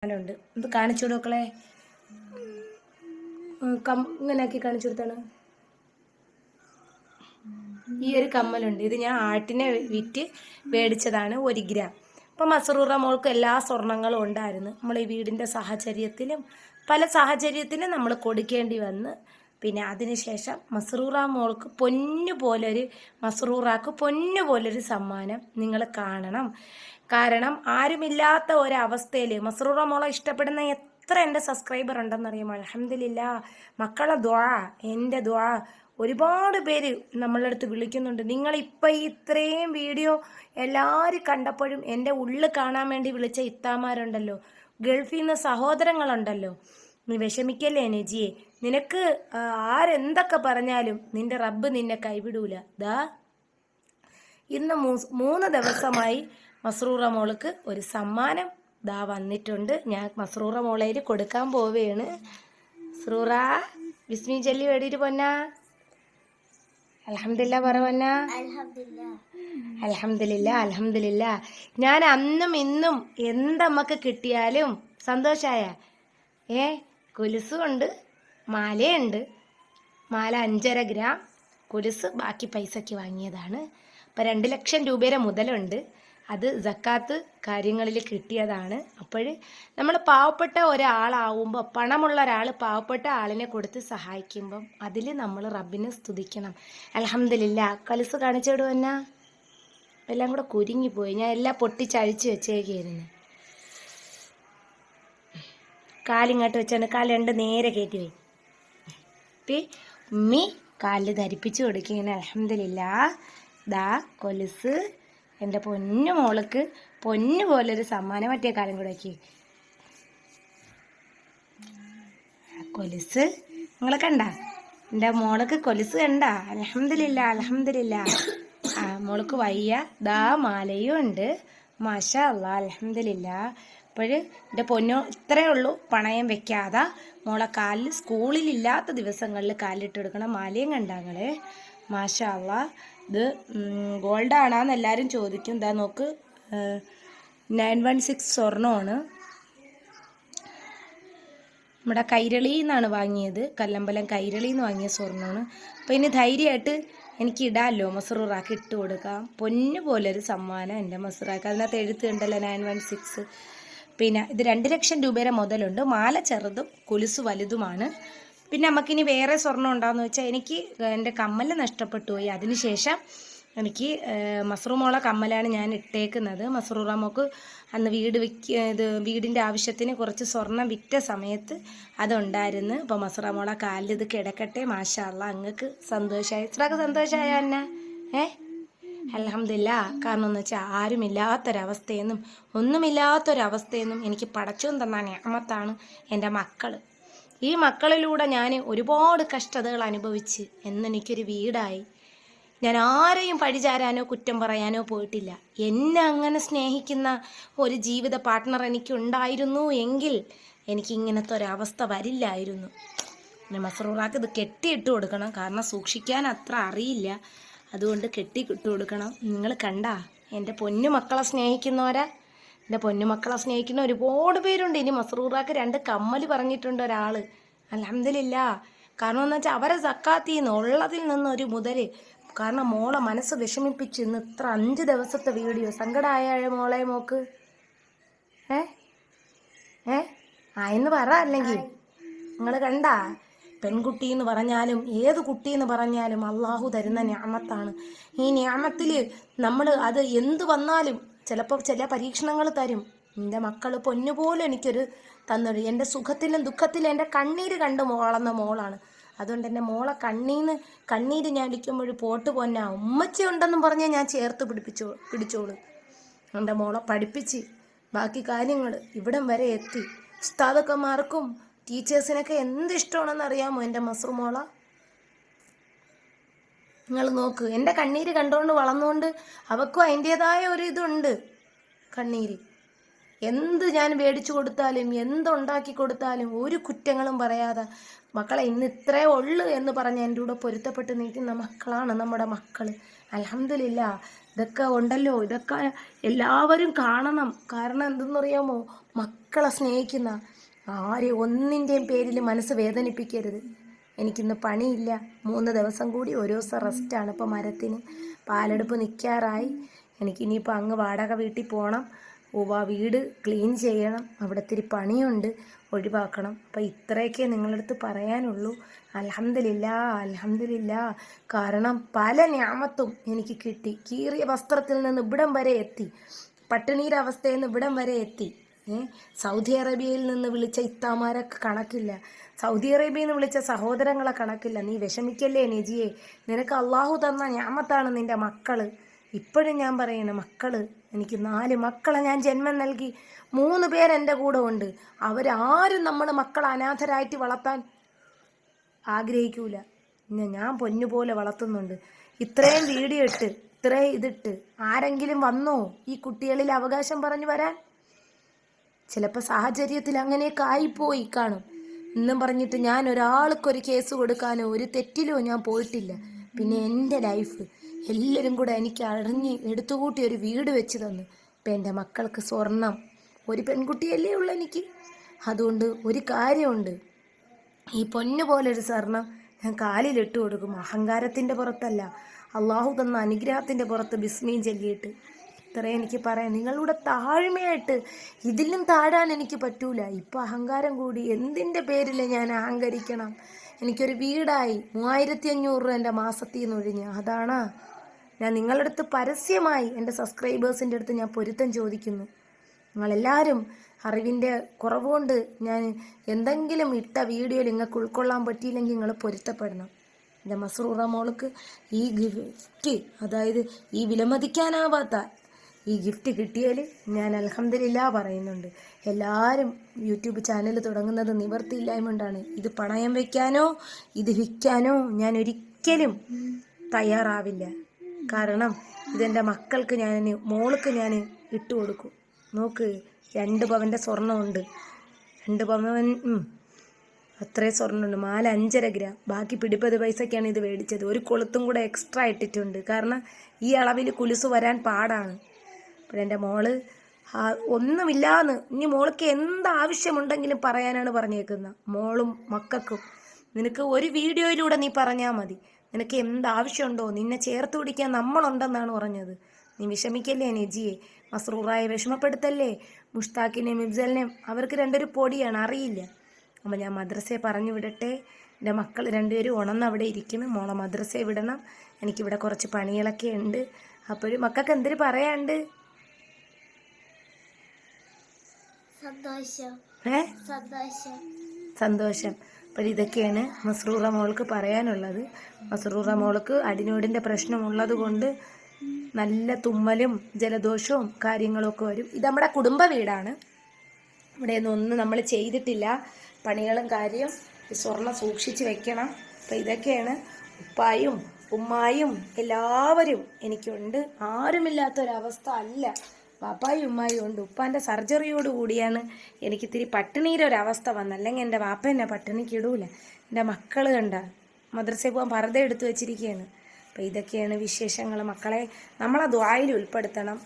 ഉണ്ട് ഇത് കാണിച്ചു കൊടുക്കളെ ഇങ്ങനെയാക്കി കാണിച്ചു കൊടുത്താണ്. ഈ ഒരു കമ്മലുണ്ട്, ഇത് ഞാൻ ആട്ടിനെ വിറ്റ് മേടിച്ചതാണ് 1 ഗ്രാം. അപ്പം മസ്റൂറ മോൾക്ക് എല്ലാ സ്വർണ്ണങ്ങളും ഉണ്ടായിരുന്നു. നമ്മൾ ഈ വീടിൻ്റെ സാഹചര്യത്തിലും പല സാഹചര്യത്തിലും നമ്മൾ കൊടുക്കേണ്ടി വന്ന്. പിന്നെ അതിനുശേഷം മസ്റൂറ മോൾക്ക് മസ്റൂറാക്ക് പൊന്നു പോലൊരു സമ്മാനം നിങ്ങൾ കാണണം. കാരണം ആരുമില്ലാത്ത ഒരവസ്ഥയിൽ മസ്റൂറ മോളെ ഇഷ്ടപ്പെടുന്ന എത്ര എൻ്റെ സബ്സ്ക്രൈബർ ഉണ്ടെന്നറിയാമോ? അൽഹംദുലില്ലാ, മക്കളെ ദുആ, എൻ്റെ ദുആ ഒരുപാട് പേര് നമ്മളുടെ അടുത്ത് വിളിക്കുന്നുണ്ട്. നിങ്ങളിപ്പോൾ ഇത്രയും വീഡിയോ എല്ലാവരും കണ്ടപ്പോഴും എൻ്റെ ഉള്ളിൽ കാണാൻ വേണ്ടി വിളിച്ച ഇത്താമാരുണ്ടല്ലോ, ഗൾഫിൽ നിന്ന് സഹോദരങ്ങളുണ്ടല്ലോ, നീ വിഷമിക്കല്ലേ നജിയെ, നിനക്ക് ആരെന്തൊക്കെ പറഞ്ഞാലും നിന്റെ റബ്ബ് നിന്നെ കൈവിടൂല. ദാ ഇന്ന് 3 ദിവസമായി മസ്റൂറ മോൾക്ക് ഒരു സമ്മാനം ദാ വന്നിട്ടുണ്ട്. ഞാൻ മസ്റൂറ മോളയിൽ കൊടുക്കാൻ പോവുകയാണ്. മസ്റൂറ ബിസ്മി ചൊല്ലി വേടിയിട്ട് പൊന്നാ. അൽഹംദുലില്ലാ പറ പൊന്നാ. അൽഹംദുലില്ലാ അൽഹംദുലില്ലാ. ഞാൻ അന്നും ഇന്നും എന്തമ്മക്ക് കിട്ടിയാലും സന്തോഷായ. കൊലുസുണ്ട്, മാലയുണ്ട്. മാല 5.5 ഗ്രാം, കൊലുസ് ബാക്കി പൈസയ്ക്ക് വാങ്ങിയതാണ്. അപ്പം 2 ലക്ഷം രൂപയുടെ മുതലുണ്ട്. അത് സക്കാത്ത് കാര്യങ്ങളിൽ കിട്ടിയതാണ്. അപ്പോൾ നമ്മൾ പാവപ്പെട്ട ഒരാളാവുമ്പോൾ, പണമുള്ള ഒരാൾ പാവപ്പെട്ട ആളിനെ കൊടുത്ത് സഹായിക്കുമ്പം അതിൽ നമ്മൾ റബ്ബിനെ സ്തുതിക്കണം. അൽഹംദുലില്ലാ. കൊലുസ് കാണിച്ചു വിടുവന്നാ. എല്ലാം കൂടെ കുരുങ്ങിപ്പോയി, ഞാൻ എല്ലാം പൊട്ടിച്ചഴിച്ച് വെച്ചേക്കായിരുന്നു. കാലിങ്ങോട്ട് വെച്ചാണ്, കാല് 2 നേരെ കയറ്റി പോയി. ഉമ്മി കാലിൽ ധരിപ്പിച്ച് കൊടുക്കുകയാണ്. അൽഹംദുലില്ലാ. ദാ കൊലുസ് എൻ്റെ പൊന്നു മോൾക്ക് പൊന്നു പോലൊരു സമ്മാനം. മറ്റേ കാലം കൂടെ വയ്ക്കി. കൊലുസ് നിങ്ങളെ കണ്ട? എൻ്റെ മോൾക്ക് കൊലുസ് കണ്ട? അൽഹംദുലില്ലാ അൽഹംദുലില്ലാ. മോൾക്ക് വയ്യ. ദാ മാലയും ഉണ്ട്. മാഷാ അല്ലാ അൽഹംദുലില്ലാ. അപ്പോൾ എൻ്റെ പൊന്നോ ഇത്രയേ ഉള്ളൂ, പണയം വെക്കാതെ മോളെ കാലിൽ സ്കൂളിലില്ലാത്ത ദിവസങ്ങളിൽ കാലിലിട്ട് കൊടുക്കണം. മാലയും കണ്ടാങ്ങളെ. മാഷാ അല്ലാ. ഇത് ഗോൾഡാണെന്ന് എല്ലാവരും ചോദിക്കും. ഇതാ നോക്ക്, 916 സ്വർണ്ണമാണ്. നമ്മുടെ കൈരളിയിൽ നിന്നാണ് വാങ്ങിയത്, കല്ലമ്പലം കൈരളിയിൽ നിന്ന് വാങ്ങിയ സ്വർണ്ണമാണ്. അപ്പോൾ ഇനി ധൈര്യമായിട്ട് എനിക്ക് ഇടാമല്ലോ, മസ്റൂറാക്ക് ഇട്ട് കൊടുക്കാം. പൊന്നു പോലൊരു സമ്മാനം എൻ്റെ മസ്റൂറാക്ക്. അതിനകത്ത് എഴുത്തുണ്ടല്ലോ 916. പിന്നെ ഇത് 2 ലക്ഷം രൂപയുടെ മുതലുണ്ട്. മാല ചെറുതും കൊലുസ് വലുതുമാണ്. പിന്നെ നമുക്കിനി വേറെ സ്വർണ്ണം ഉണ്ടാകുന്ന വെച്ചാൽ എനിക്ക് എൻ്റെ കമ്മൽ നഷ്ടപ്പെട്ടു പോയി. അതിനുശേഷം എനിക്ക് മസ്റൂമോള കമ്മലാണ് ഞാൻ ഇട്ടേക്കുന്നത്. മസ്റൂറ മോൾക്ക് അന്ന് വീടിൻ്റെ ആവശ്യത്തിന് കുറച്ച് സ്വർണം വിറ്റ സമയത്ത് അതുണ്ടായിരുന്നു. അപ്പോൾ മസ്റൂറ മോളെ കാലിൽ ഇത് കിടക്കട്ടെ. മാഷാ അല്ലാ. അങ്ങക്ക് സന്തോഷമായി? ഇത്രയൊക്കെ സന്തോഷമായ എന്നെ? അൽഹംദുലില്ലാ. കാരണം എന്ന് വെച്ചാൽ ആരുമില്ലാത്തൊരവസ്ഥയെന്നും ഒന്നുമില്ലാത്തൊരവസ്ഥയെന്നും എനിക്ക് പടച്ചോൻ തന്ന നിഅമത്താണ് എൻ്റെ മക്കൾ. ഈ മക്കളിലൂടെ ഞാൻ ഒരുപാട് കഷ്ടതകൾ അനുഭവിച്ച് എന്നെനിക്കൊരു വീടായി. ഞാൻ ആരെയും പഴിചാരാനോ കുറ്റം പറയാനോ പോയിട്ടില്ല. എന്നെ അങ്ങനെ സ്നേഹിക്കുന്ന ഒരു ജീവിത പാർട്ട്ണർ എനിക്കുണ്ടായിരുന്നു എങ്കിൽ എനിക്കിങ്ങനത്തെ ഒരവസ്ഥ വരില്ലായിരുന്നു. പിന്നെ മസ്റൂറാക്ക് ഇത് കെട്ടിയിട്ട് കൊടുക്കണം, കാരണം സൂക്ഷിക്കാൻ അത്ര അറിയില്ല. അതുകൊണ്ട് കെട്ടിയിട്ട് കൊടുക്കണം. നിങ്ങൾ കണ്ടാ എൻ്റെ പൊന്നു മക്കളെ സ്നേഹിക്കുന്നവരാ? എൻ്റെ പൊന്നുമക്കളെ സ്നേഹിക്കുന്ന ഒരുപാട് പേരുണ്ട്. ഇനി മസ്റൂറാക്ക് 2 കമ്മൽ പറഞ്ഞിട്ടുണ്ട് ഒരാൾ. അൽഹംദുലില്ലാ. കാരണം എന്ന് വെച്ചാൽ അവരെ സക്കാത്തിൽ നിന്ന് ഉള്ളതിൽ നിന്നൊരു മുതൽ. കാരണം മോളെ മനസ്സ് വിഷമിപ്പിച്ച് ഇന്ന് ഇത്ര 5 ദിവസത്തെ വീഡിയോ സങ്കടമായ മോളെ മോക്ക് എന്ന് പറ. അല്ലെങ്കിൽ നിങ്ങൾ കണ്ടാ? പെൺകുട്ടി എന്ന് പറഞ്ഞാലും ഏത് കുട്ടി എന്ന് പറഞ്ഞാലും അള്ളാഹു തരുന്ന നിഅമത്താണ്. ഈ നിഅമത്തിൽ നമ്മൾ അത് എന്ത് വന്നാലും ചിലപ്പോൾ ചില പരീക്ഷണങ്ങൾ തരും. എൻ്റെ മക്കൾ പൊന്നുപോലെ എനിക്കൊരു തന്നൊരു, എൻ്റെ സുഖത്തിലും ദുഃഖത്തിലും എൻ്റെ കണ്ണീര് കണ്ട് വളർന്ന മോളാണ്. അതുകൊണ്ട് എൻ്റെ മോളെ കണ്ണീര് ഞാൻ ഇരിക്കുമ്പോൾ പോട്ട് പൊന്നാ ഉമ്മച്ചി ഉണ്ടെന്നും പറഞ്ഞ് ഞാൻ ചേർത്ത് പിടിച്ചോളൂ. എൻ്റെ മോളെ പഠിപ്പിച്ച് ബാക്കി കാര്യങ്ങൾ ഇവിടം വരെ എത്തി. ഉസ്താദക്കന്മാർക്കും ടീച്ചേഴ്സിനൊക്കെ എന്ത് ഇഷ്ടമാണെന്ന് അറിയാമോ എൻ്റെ മസ്റൂ മോള? നിങ്ങൾ നോക്ക്, എൻ്റെ കണ്ണീര് കണ്ടുകൊണ്ട് വളർന്നുകൊണ്ട് അവൾക്കും അതിൻ്റേതായ ഒരു ഇതുണ്ട്. കണ്ണീര് എന്ത് ഞാൻ മേടിച്ചു കൊടുത്താലും എന്തുണ്ടാക്കി കൊടുത്താലും ഒരു കുറ്റങ്ങളും പറയാതെ മക്കളെ ഇന്ന് ഇത്രേ ഉള്ളു എന്ന് പറഞ്ഞ് എൻ്റെ കൂടെ പൊരുത്തപ്പെട്ട് നിൽക്കുന്ന മക്കളാണ് നമ്മുടെ മക്കൾ. അൽഹംദുലില്ലാ. ഇതൊക്കെ ഉണ്ടല്ലോ, ഇതൊക്കെ എല്ലാവരും കാണണം. കാരണം എന്തെന്നറിയാമോ, മക്കളെ സ്നേഹിക്കുന്ന ആരെയും ഒന്നിൻ്റെയും പേരിൽ മനസ്സ് വേദനിപ്പിക്കരുത്. എനിക്കിന്ന് പണിയില്ല, 3 ദിവസം കൂടി, ഒരു ദിവസം റെസ്റ്റാണ്. ഇപ്പോൾ മരത്തിന് പാലെടുപ്പ് നിൽക്കാറായി. എനിക്കിനിയിപ്പോൾ അങ്ങ് വാടക വീട്ടിൽ പോകണം, വീട് ക്ലീൻ ചെയ്യണം, അവിടെ ഇത്തിരി പണിയുണ്ട്, ഒഴിവാക്കണം. അപ്പം ഇത്രയൊക്കെ നിങ്ങളടുത്ത് പറയാനുള്ളൂ. അൽഹംദുലില്ലാ, അൽഹംദുലില്ലാ. കാരണം പല ഞാമത്തും എനിക്ക് കിട്ടി. കീറിയ വസ്ത്രത്തിൽ നിന്ന് ഇവിടം വരെ എത്തി, പട്ടിണിയുടെ അവസ്ഥയിൽ നിന്ന് ഇവിടം വരെ എത്തി. സൗദി അറേബ്യയിൽ നിന്ന് വിളിച്ച ഇത്താമാരൊക്കെ കണക്കില്ല, സൗദി അറേബ്യയിൽ നിന്ന് വിളിച്ച സഹോദരങ്ങളെ കണക്കില്ല. നീ വിഷമിക്കല്ലേ നജിയെ, നിനക്ക് അള്ളാഹു തന്ന ഞാമത്താണ് നിൻ്റെ മക്കള്. ഇപ്പോഴും ഞാൻ പറയുന്ന മക്കള്, എനിക്ക് 4 മക്കളെ ഞാൻ ജന്മം നൽകി. 3 പേരെൻ്റെ കൂടെ ഉണ്ട്. അവരാരും നമ്മൾ മക്കളെ അനാഥരായിട്ട് വളർത്താൻ ആഗ്രഹിക്കൂല. ഞാൻ പൊന്നുപോലെ വളർത്തുന്നുണ്ട്. ഇത്രയും വീഡിയോ ഇട്ട്, ഇത്രയും ഇതിട്ട് ആരെങ്കിലും വന്നോ ഈ കുട്ടികളിൽ അവകാശം പറഞ്ഞു വരാൻ? ചിലപ്പോൾ സാഹചര്യത്തിൽ അങ്ങനെയൊക്കെ ആയിപ്പോയി കാണും എന്നും പറഞ്ഞിട്ട് ഞാൻ ഒരാൾക്കൊരു കേസ് കൊടുക്കാനോ ഒരു തെറ്റിലോ ഞാൻ പോയിട്ടില്ല. പിന്നെ എൻ്റെ ലൈഫ് എല്ലാവരും കൂടെ എനിക്ക് അറിഞ്ഞ് എടുത്തുകൂട്ടി ഒരു വീട് വെച്ച് തന്നു. ഇപ്പം എൻ്റെ മക്കൾക്ക് സ്വർണം, ഒരു പെൺകുട്ടിയല്ലേ ഉള്ളൂ എനിക്ക്. അതുകൊണ്ട് ഒരു കാര്യമുണ്ട്, ഈ പൊന്നു പോലൊരു സ്വർണം ഞാൻ കാലിലിട്ട് കൊടുക്കും. അഹങ്കാരത്തിൻ്റെ പുറത്തല്ല, അള്ളാഹു തന്ന അനുഗ്രഹത്തിൻ്റെ പുറത്ത് ബിസ്മീൻ ചൊല്ലിയിട്ട്. ഇത്രയും എനിക്ക് പറയാം. നിങ്ങളുടെ താഴ്മയായിട്ട് ഇതിലും താഴാൻ എനിക്ക് പറ്റൂല. ഇപ്പം അഹങ്കാരം കൂടി. എന്തിൻ്റെ പേരിൽ ഞാൻ അഹങ്കരിക്കണം? എനിക്കൊരു വീടായി, 3500 രൂപ എൻ്റെ മാസത്തിൽ നിന്ന് ഒഴിഞ്ഞ്. അതാണ് ഞാൻ നിങ്ങളുടെ അടുത്ത് പരസ്യമായി എൻ്റെ സബ്സ്ക്രൈബേഴ്സിൻ്റെ അടുത്ത് ഞാൻ പൊരുത്തം ചോദിക്കുന്നു. നിങ്ങളെല്ലാവരും അറിവിൻ്റെ കുറവുകൊണ്ട് ഞാൻ എന്തെങ്കിലും ഇട്ട വീഡിയോയിൽ നിങ്ങൾക്ക് ഉൾക്കൊള്ളാൻ പറ്റിയില്ലെങ്കിൽ നിങ്ങൾ പൊരുത്തപ്പെടണം. എൻ്റെ മസ്റൂറ മോൾക്ക് ഈ ഗിഫ്റ്റ്, അതായത് ഈ വിലമതിക്കാനാവാത്ത ഈ ഗിഫ്റ്റ് കിട്ടിയാൽ ഞാൻ അൽഹംദുലില്ലാ പറയുന്നുണ്ട്. എല്ലാവരും യൂട്യൂബ് ചാനൽ തുടങ്ങുന്നത് നിവർത്തിയില്ലായ്മ കൊണ്ടാണ്. ഇത് പണയം വയ്ക്കാനോ ഇത് വിൽക്കാനോ ഞാൻ ഒരിക്കലും തയ്യാറാവില്ല. കാരണം ഇതെൻ്റെ മക്കൾക്ക് മോൾക്ക് ഞാൻ ഇട്ട് കൊടുക്കും. നോക്ക്, 2 പവൻ്റെ സ്വർണ്ണമുണ്ട്, 2 പവൻ അത്രയും സ്വർണ്ണമുണ്ട്. മാല 5.5 ഗ്രാം, ബാക്കി പിടിപ്പത് പൈസയ്ക്കാണ് ഇത് മേടിച്ചത്. ഒരു കൊളുത്തും കൂടെ എക്സ്ട്രാ ഇട്ടിട്ടുണ്ട്. കാരണം ഈ അളവിൽ കുലുസ് വരാൻ പാടാണ്. അപ്പോഴെൻ്റെ മോള് ഒന്നുമില്ലാന്ന്, ഇനി മോൾക്ക് എന്താവശ്യമുണ്ടെങ്കിലും പറയാനാണ് പറഞ്ഞേക്കുന്നത്. മോളും മക്കൾക്കും നിനക്ക് ഒരു വീഡിയോയിലൂടെ നീ പറഞ്ഞാൽ മതി, നിനക്ക് എന്താവശ്യമുണ്ടോ, നിന്നെ ചേർത്ത് പിടിക്കാൻ നമ്മളുണ്ടെന്നാണ് പറഞ്ഞത്. നീ വിഷമിക്കല്ലേ നജിയെ, മസ്റൂറായെ വിഷമപ്പെടുത്തല്ലേ. മുഷ്താഖിനെയും മിഫ്സലിനെയും അവർക്ക് 2 പൊടിയാണ്, അറിയില്ല. അപ്പോൾ ഞാൻ മദ്രസയെ പറഞ്ഞു വിടട്ടെ. എൻ്റെ മക്കൾ 2 പേരും ഉണർന്നവിടെ ഇരിക്കുന്നു. മോളെ മദ്രസയെ വിടണം. എനിക്കിവിടെ കുറച്ച് പണികളൊക്കെ ഉണ്ട്. അപ്പോഴും മക്കൾക്ക് എന്തൊരു പറയാണ്ട്? സന്തോഷം. അപ്പോൾ ഇതൊക്കെയാണ് മസ്റൂറ മോൾക്ക് പറയാനുള്ളത്. മസ്റൂറ മോൾക്ക് അഡിനോയിഡിൻ്റെ പ്രശ്നമുള്ളത് കൊണ്ട് നല്ല തുമ്മലും ജലദോഷവും കാര്യങ്ങളൊക്കെ വരും. ഇത് നമ്മുടെ കുടുംബ വീടാണ്. ഇവിടെ ഒന്നും നമ്മൾ ചെയ്തിട്ടില്ല, പണികളും കാര്യം. സ്വർണ്ണം സൂക്ഷിച്ച് വെക്കണം. അപ്പോൾ ഇതൊക്കെയാണ്. ഉപ്പായും ഉമ്മായും എല്ലാവരും എനിക്കുണ്ട്. ആരുമില്ലാത്തൊരവസ്ഥ അല്ല. വാപ്പായും ഉമ്മായും ഉണ്ട്. ഉപ്പാൻ്റെ സർജറിയോട് കൂടിയാണ് എനിക്കിത്തിരി പട്ടിണിയിലൊരവസ്ഥ വന്നത്. അല്ലെങ്കിൽ എൻ്റെ വാപ്പ എന്നെ പട്ടിണിക്ക് ഇടൂല. എൻ്റെ മക്കൾ കണ്ട മദ്രസയിൽ പോകാൻ പർദ്ദ എടുത്ത് വെച്ചിരിക്കുകയാണ്. അപ്പോൾ ഇതൊക്കെയാണ് വിശേഷങ്ങൾ. മക്കളെ നമ്മളെ ദുആയിൽ ഉൾപ്പെടുത്തണം.